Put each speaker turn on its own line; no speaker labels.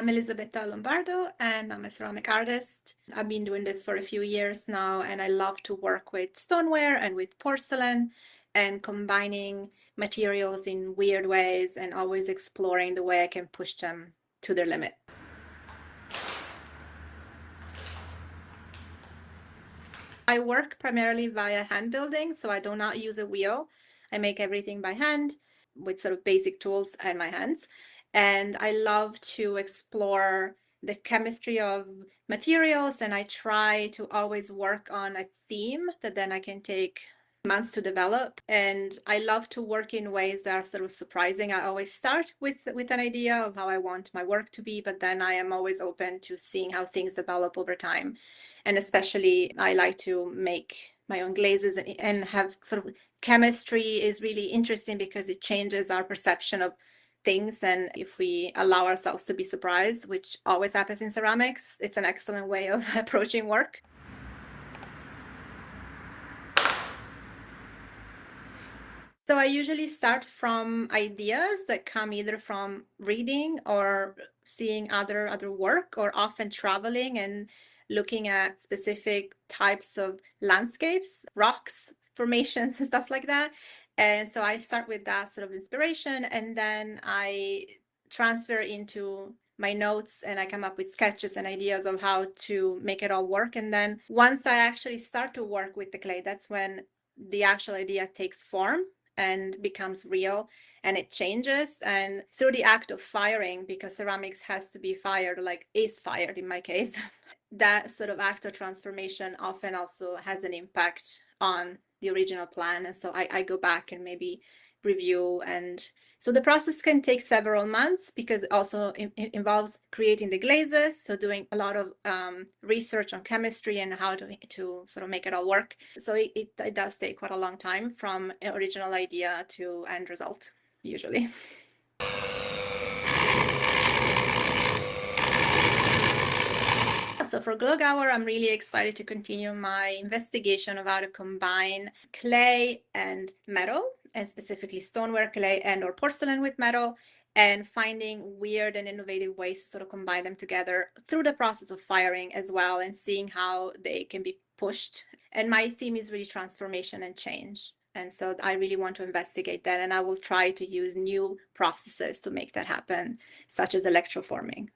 I'm Elisabetta Lombardo and I'm a ceramic artist. I've been doing this for a few years now and I love to work with stoneware and with porcelain and combining materials in weird ways and always exploring the way I can push them to their limit. I work primarily via hand building, so I do not use a wheel. I make everything by hand with sort of basic tools and my hands. And I love to explore the chemistry of materials, and I try to always work on a theme that then I can take months to develop. And I love to work in ways that are sort of surprising. I always start with an idea of how I want my work to be, but then I am always open to seeing how things develop over time. And especially I like to make my own glazes and have sort of chemistry is really interesting because it changes our perception of things. And if we allow ourselves to be surprised, which always happens in ceramics, it's an excellent way of approaching work. So I usually start from ideas that come either from reading or seeing other work, or often traveling and looking at specific types of landscapes, rocks, formations, and stuff like that. And so I start with that sort of inspiration, and then I transfer into my notes and I come up with sketches and ideas of how to make it all work. And then once I actually start to work with the clay, that's when the actual idea takes form and becomes real, and it changes. And through the act of firing, because ceramics has to be fired, like is fired in my case, that sort of act of transformation often also has an impact on the original plan. And so I go back and maybe review. And so the process can take several months because it also involves creating the glazes, so doing a lot of research on chemistry and how to sort of make it all work. So it does take quite a long time from original idea to end result, usually. So for GlogauAIR, I'm really excited to continue my investigation of how to combine clay and metal, and specifically stoneware clay and or porcelain with metal, and finding weird and innovative ways to sort of combine them together through the process of firing as well, and seeing how they can be pushed. And my theme is really transformation and change. And so I really want to investigate that, and I will try to use new processes to make that happen, such as electroforming.